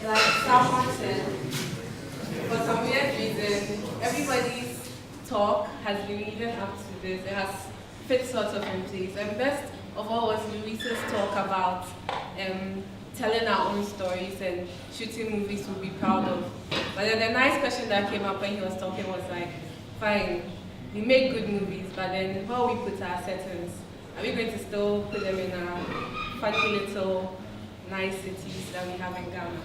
Like someone said, for some weird reason, everybody's talk has been leading up to this. It has fit sort of in place. And best of all was Luis's talk about telling our own stories and shooting movies we'll be proud of. But then the nice question that came up when he was talking was like, fine, we make good movies, but then where we put our settings? Are we going to still put them in our funny little nice cities that we have in Ghana?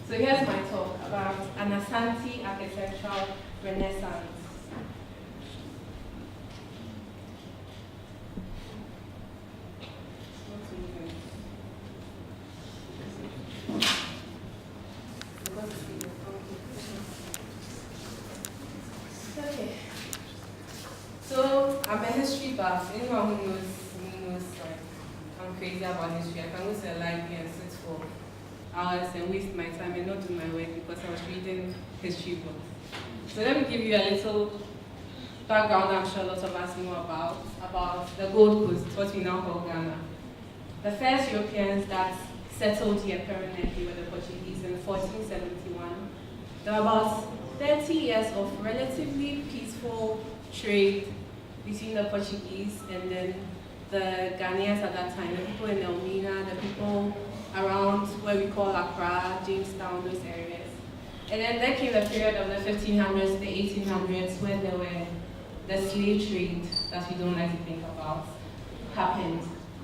So here's my talk about an Ashanti architectural renaissance. Okay. So I'm a history buff. Anyone who knows me knows like I'm crazy about history. I can go to a library and sit for hours and waste my time and not do my work because I was reading history books. So let me give you a little background I'm sure a lot of us know about the Gold Coast, what we now call Ghana. The first Europeans that settled here permanently were the Portuguese in 1471. There were about 30 years of relatively peaceful trade between the Portuguese and then the Ghanaians at that time, the people in Elmina, the people around where we call Accra, Jamestown, those areas. And then there came the period of the 1500s, the 1800s, where there were the slave trade that we don't like to think about happened.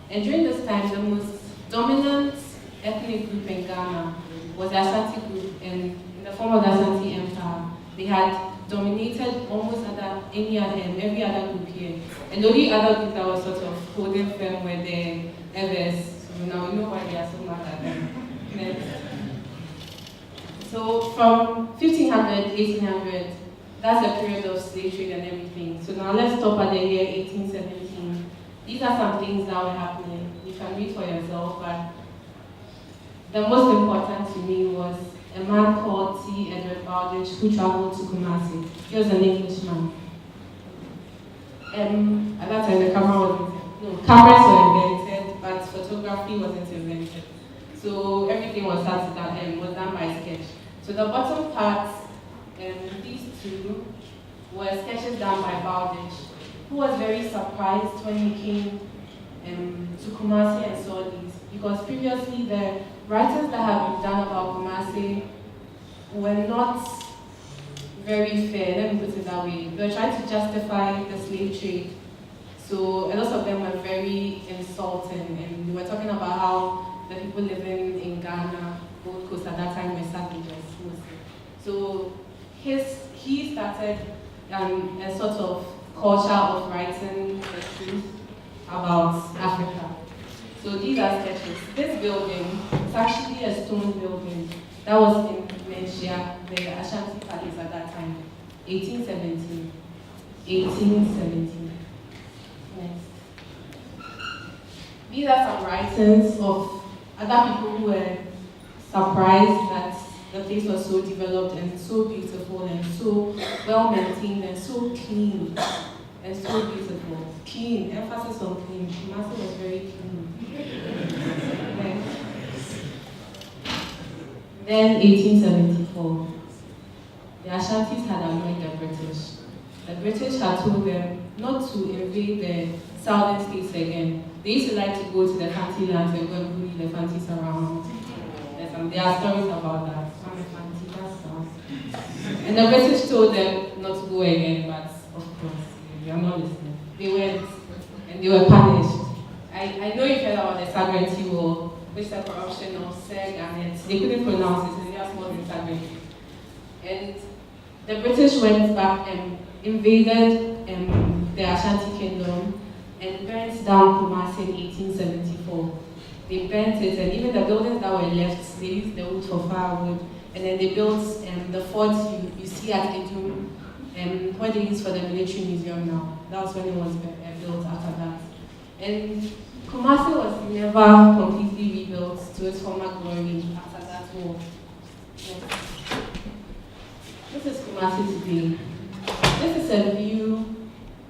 And during this time, the most dominant ethnic group in Ghana was the Ashanti group, and in the form of the Ashanti Empire. They had dominated almost every other group here. And the only other group that was sort of holding firm were the Evers. So now we know why they are so mad at them. Next. So from 1500, 1800, that's a period of slave trade and everything. So now let's stop at the year 1817. These are some things that were happening. You can read for yourself, but the most important to me was a man called T. Edward Bowditch who traveled to Kumasi. He was an Englishman. At that time, the cameras were invented, but photography wasn't invented. So everything was done by sketch. So the bottom part, these two were sketches done by Bowditch, who was very surprised when he came to Kumasi and saw these, because previously the writings that had been done about Kumasi were not very fair, let me put it that way. They were trying to justify the slave trade. So a lot of them were very insulting, and they were talking about how the people living in Ghana, Gold Coast at that time, were savages mostly. So he started a sort of culture of writing the truth about Africa. So these are sketches. This building is actually a stone building that was in Menchia, the Ashanti Palace at that time, 1817. 1817. Next. These are some writings of other people who were surprised that the place was so developed and so beautiful and so well maintained and so clean and so beautiful. Clean, emphasis on clean. Kumasi was very clean. Then 1874, the Ashantis had annoyed the British. The British had told them not to invade the southern states again. They used to like to go to the Fanti lands and go and bully the Fantis around. There are stories about that. And the British told them not to go again, but of course, they are not listening. They went, and they were punished. I know you've heard about the Sagrenti War, which is the corruption of Seg and it. They couldn't pronounce it, so they just called it Sagrenti. And the British went back and invaded the Ashanti Kingdom and burnt down Kumasi in 1874. They burnt it, and even the buildings that were left, they used the wood for firewood. And then they built the fort you see at Idum, what they use for the military museum now. That was when it was built after that. And Kumasi was never completely rebuilt to its former glory after that war. Yes. This is Kumasi today. This is a view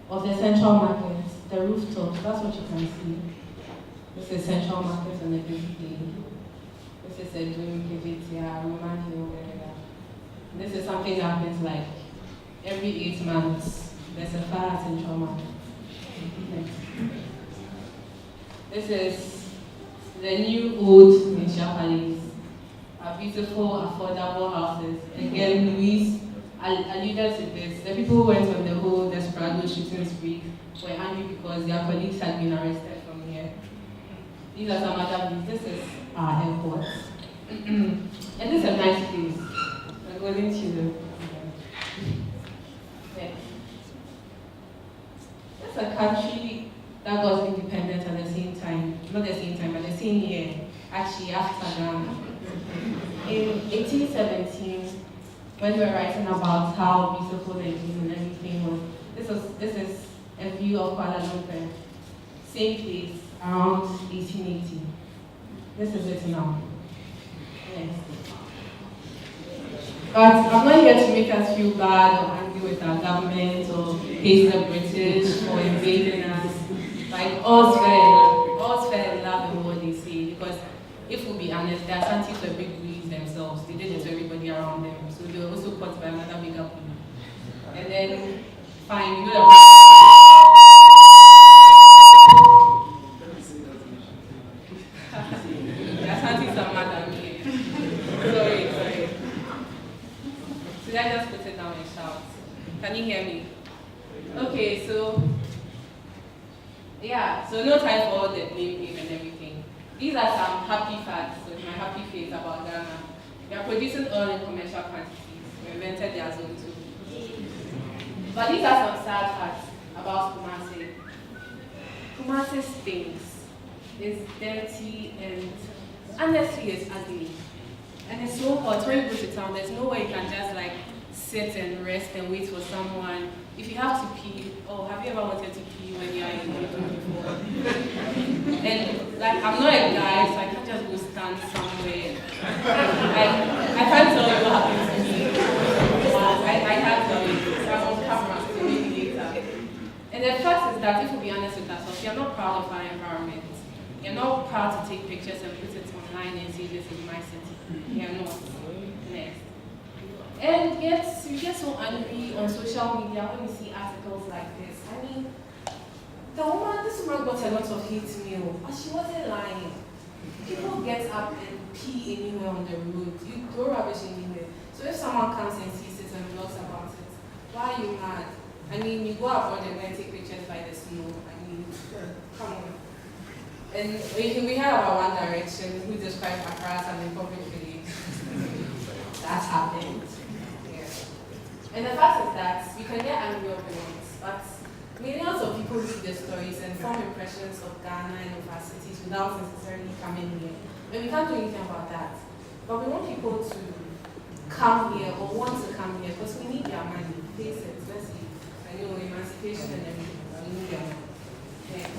of the central market, the rooftop. That's what you can see. This is central market on a busy day. This is a dream Kijitia, Roman Hill area. This is something that happens like every 8 months. There's a fire in trauma. This is the new old Nisha Palace. A beautiful, affordable houses. Again, Louise alluded to this. The people who went on the whole Desperado shooting spree were angry because their colleagues had been arrested from here. These are some other views. This is our airport. And this is a nice place. We're going to the next. That's a country that got independent at the same time. Not the same time, but the same year. Actually, after Ghana. In 1817, when we were writing about how beautiful the view and everything was, this is a view of Kuala Lumpur. Same place, around 1880. This is it now. Yes. But I'm not here to make us feel bad or angry with our government or hate the British or invading us. Like, all's fair and love in what they say. Because if we'll be honest, the Ashantis were big bullies themselves. They did it to everybody around them. So they were also caught by another bigger bully. And then, fine, you know the Ashantis are mad at me. Sorry. Should I just put it down and shout? Can you hear me? Okay, so yeah, so no time for all the blame game and everything. These are some happy facts with my happy face about Ghana. We are producing oil in commercial quantities. We invented their zone too. But these are some sad facts about Kumasi. Kumasi stinks. It's dirty and honestly it's ugly. And it's so hot. When you go to town, there's no way you can just like sit and rest and wait for someone. If you have to pee, have you ever wanted to pee when you're in the room before? And like, I'm not a guy, so I can't just go stand somewhere. I can't tell you what happened to me. I can't tell you. I'm on camera, so maybe later. And the fact is that if we be honest with ourselves, you're not proud of our environment. You're not proud to take pictures and put it online and say this is my city. You're not. Next. And yes, you get so angry on social media when you see articles like this. I mean, this woman got a lot of hate mail, but she wasn't lying. People get up and pee anywhere on the road. You throw rubbish anywhere. So if someone comes and sees it and blogs about it, why are you mad? I mean, you go abroad and then take pictures by the snow. I mean, come on. And we heard about One Direction, who described Accra as an impoverished village. That's happened. And the fact is that we can get angry opinions, but millions of people read the stories and form impressions of Ghana and of our cities without necessarily coming here. And we can't do anything about that. But we want people to come here or want to come here because we need their money. Face it, let's see. I know emancipation and everything, we need their money. Yeah.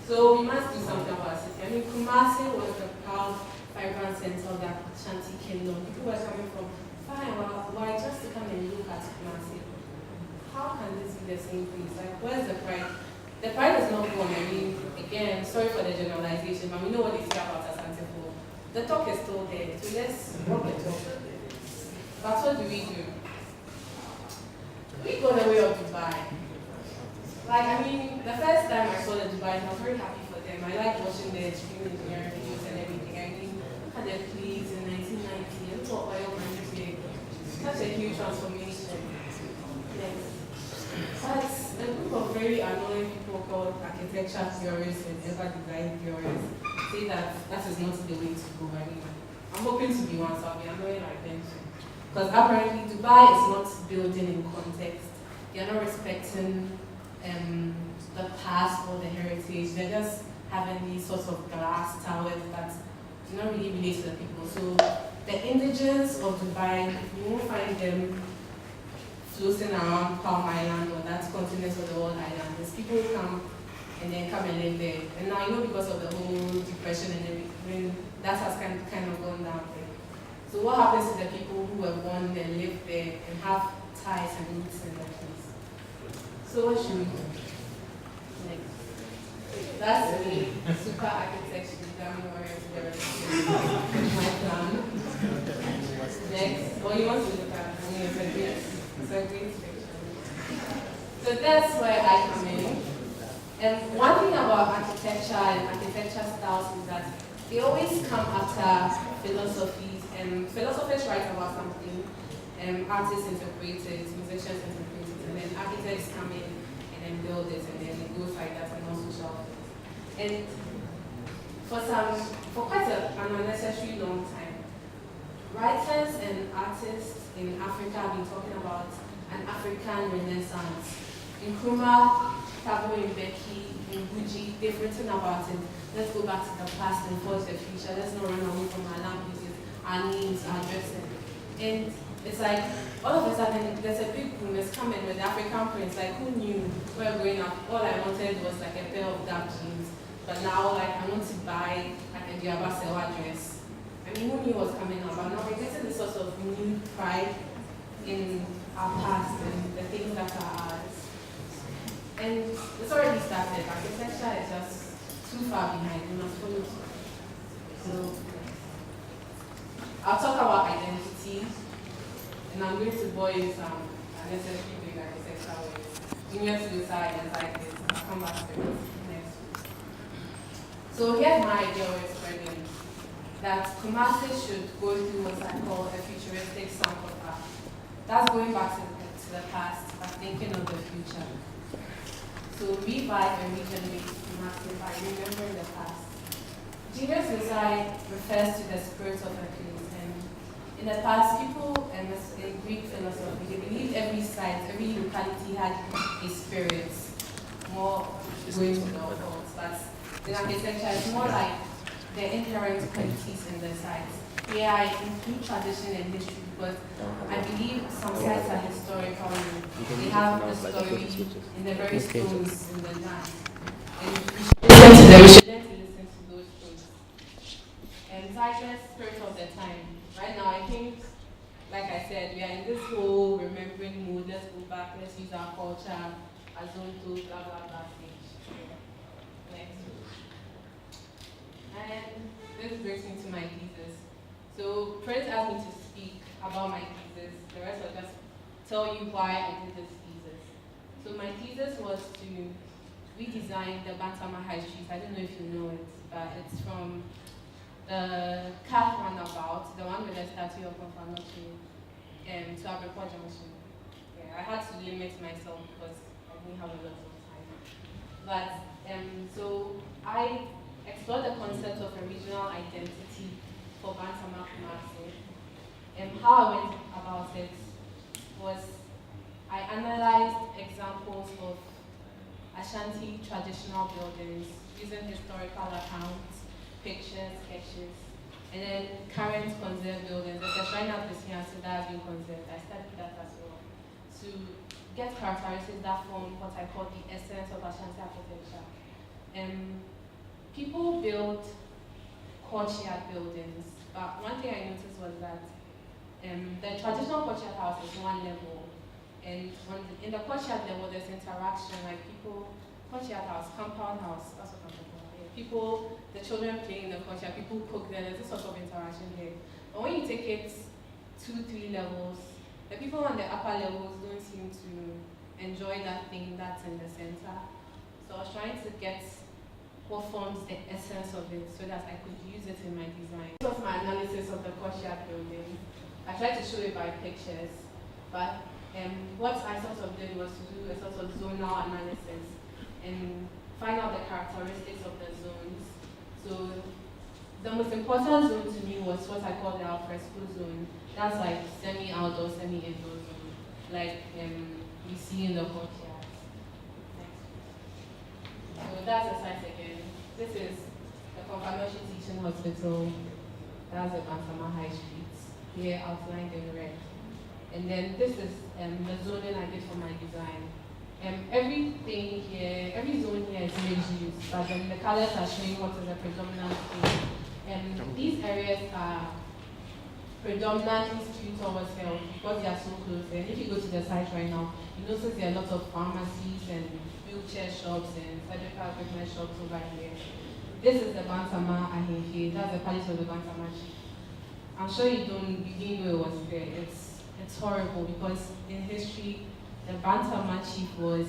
So we must do something about it. I mean, Kumasi was the proud, vibrant center of the Ashanti kingdom. People were coming from why just to come and look at Kumasi? How can this be the same place? Like, where's the pride? The pride is not gone. I mean, again, sorry for the generalization, but we know what they say about Ashanti. The talk is still there, so let's walk the talk. But what do? We go the way of Dubai. Like, I mean, the first time I saw the Dubai, I was very happy for them. I like watching their extreme engineering videos and everything. I mean, look at their plays in 1990 and what oil money. Such a huge transformation. Yes. But a group of very annoying people called architecture theorists and ever design theorists say that that is not the way to go. I mean, I'm hoping to be one, so I'll be annoying like them. Because apparently Dubai is not building in context. They're not respecting the past or the heritage. They're just having these sorts of glass towers that do not really relate to the people. So the indigents of Dubai, you won't find them floating around Palm Island or that continent of the world island. There's people who come and then come and live there. And now, you know, because of the whole depression and everything, that has kind of gone down there. So what happens to the people who were born and live there and have ties and roots in that place? So what should we do? Next. That's me, super architecture, design oriented. My plan. Next, what you want to look at? I mean, it's a great picture. So that's where I come in. And one thing about architecture and architecture styles is that they always come after philosophies, and philosophers write about something, artists interpret it, musicians interpret it, and then architects come in and then build it, and then it goes like that and also shelf it. And for quite an unnecessary long time, writers and artists in Africa have been talking about an African Renaissance. Nkrumah, Thabo Mbeki, Ngugi, they've written about it. Let's go back to the past and forge the future. Let's not run away from our languages, our names, our dressing. And it's like, all of a sudden, there's a big boom that's coming with the African prince. Like, who knew we were growing up? All I wanted was like a pair of dark jeans. But now, like, I want to buy like a Diaba Sewa dress. I mean, who knew what was coming up? But now we're getting this sort of new pride in our past and the things that are ours. And it's already started. Architecture is just too far behind. We must follow. So I'll talk about identity, and I'm going to bore you some unnecessary big architectural ways. Junior suicide and like this. I'll come back to it next week. So here's my idea of explaining that Kumasi should go through what I call a futuristic sample path. That's going back to the past, but thinking of the future. So revive and regenerate Kumasi by remembering the past. Genius design refers to the spirit of a place, and in the past, people in Greek philosophy, they believed every site, every locality had a spirit, more going to the occult. But in architecture, it's more like the inherent qualities in the sites. Here I include tradition and history because I believe some sites are historical and they have the story in the very stones in the land. And we should learn to listen to those stories. And timeless spirit of the time. Right now, I think, like I said, we are in this whole remembering mood. Let's go back, let's use our culture, Azonto, blah, blah, blah stage. Next. And this brings me to my thesis. So Prince asked me to speak about my thesis. The rest will just tell you why I did this thesis. So my thesis was to redesign the Bantama High Street. I don't know if you know it, but it's from the Cath roundabout, the one with the statue of Mafanochi, to Abreport Junction. Yeah, I had to limit myself because I didn't have a lot of time. But so I explored the concept of a regional identity for Bantama Kumasi. And how I went about it was I analyzed examples of Ashanti traditional buildings using historical accounts, pictures, sketches, and then current conserved buildings. There's a shrine up this year, so that has been conserved. I studied that as well to get characteristics that form what I call the essence of Ashanti architecture. People build courtyard buildings, but one thing I noticed was that the traditional courtyard house is one level, and in the courtyard level there's interaction, like people, courtyard house, compound house, that's what I'm talking about. Yeah. People, the children play in the courtyard, people cook there, there's this sort of interaction here. But when you take it 2-3 levels, the people on the upper levels don't seem to enjoy that thing that's in the center. So I was trying to get what forms the essence of it so that I could use it in my design. This was my analysis of the courtyard building. I tried to show it by pictures, but what I sort of did was to do a sort of zonal analysis and find out the characteristics of the zones. So the most important zone to me was what I call the alfresco zone. That's like semi-outdoor, semi-indoor zone, like we see in the courtyard. So that's the site again. This is the Confirmation Teaching Hospital. That's the Bantama High Street, here outlined in red. And then this is the zoning I did for my design. Everything here, every zone here is mixed use, but then the colors are showing what is the predominant thing. These areas are predominantly skewed towards health because they are so close. And if you go to the site right now, you notice there are lots of pharmacies and wheelchair shops and surgical equipment shops over here. This is the Bantama Ahinji. That's the palace of the Bantama chief. I'm sure you didn't know it was there. It's horrible because in history, the Bantama chief was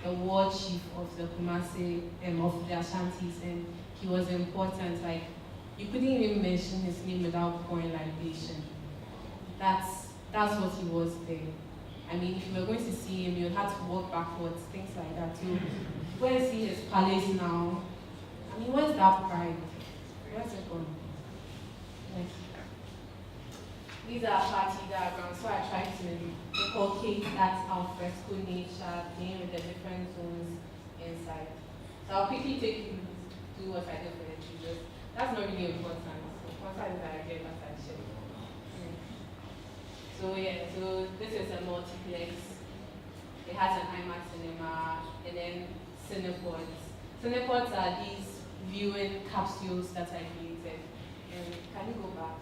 the war chief of the Kumasi of the Ashantis, and he was important. Like, you couldn't even mention his name without pouring libation. That's what he was there. I mean, if you were going to see him, you had to walk backwards, things like that too. Go and see his palace now. I mean, where's that pride? Where's it gone? Yes. These are party diagrams, so I tried to inculcate that alfresco nature, playing with the different zones inside. So I'll quickly take you through what I did for the children. That's not really important. So important is that I get that I share. So yeah, so this is a multiplex. It has an IMAX cinema and then cinepods. Cinepods are these viewing capsules that I created. And can you go back?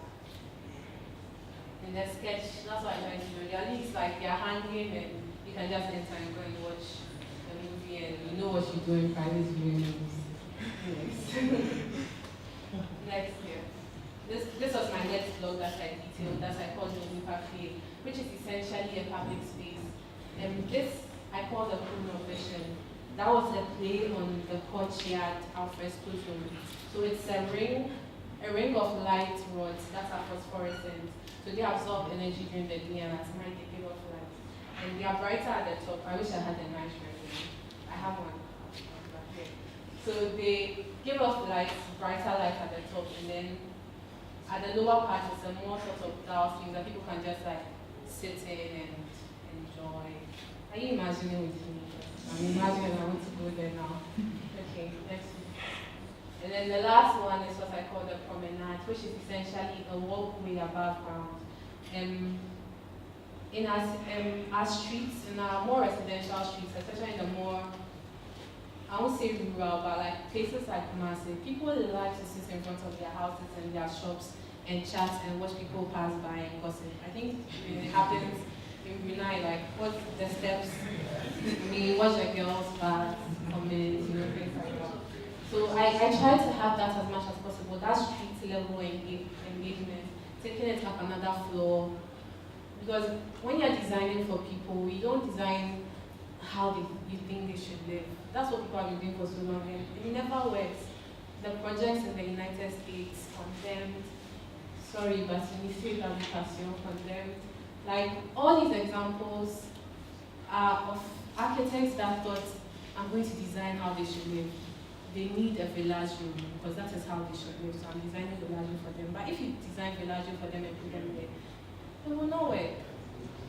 In the sketch, that's what I tried to do. At least like they're hanging and you can just enter and go and watch the movie and you know what you do in private viewing movies. Next year. This was my next blog that I detailed, that I called the Cafe, which is essentially a public space. And this I call the Colonial vision. That was a play on the courtyard alfresco zone. So it's a ring of light rods that are phosphorescent. So they absorb energy during the day and at night they give off light. And they are brighter at the top. I wish I had a nice resume. I have one. Okay. So they give off light, brighter light at the top, and then at the lower part it's a more sort of dull thing that people can just like sit in and enjoy. Are you imagining with me? I'm imagining I want to go there now. Okay, next one. And then the last one is what I call the promenade, which is essentially a walkway above ground. In our streets, in our more residential streets, especially in the more, I won't say rural, but like places like Kumasi, people like to sit in front of their houses and their shops and chat and watch people pass by and gossip. I think it happens in Brunei, like watch the steps, watch the girls pass, comment, things like that. So I try to have that as much as possible, that street level engagement, taking it up another floor. Because when you're designing for people, you don't design how you think they should live. That's what people have been doing for so long, and it never works. The projects in the United States condemned, sorry, but Ministry of Education condemned. Like, all these examples are of architects that thought, I'm going to design how they should live. They need a villaggio because that is how they should live. So I'm designing villaggio for them. But if you design villaggio for them and put them there, they will know it.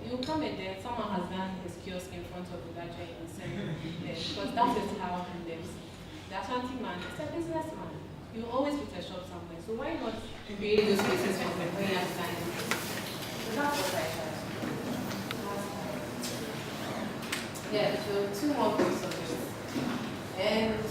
You come in there, someone has done his kiosk in front of villaggio and send it there because that is how he lives. The Ashanti man is a businessman. You always put a shop somewhere. So why not create those spaces for them when you're designing? So that's what I tried. Yeah, so 2 more points of this. And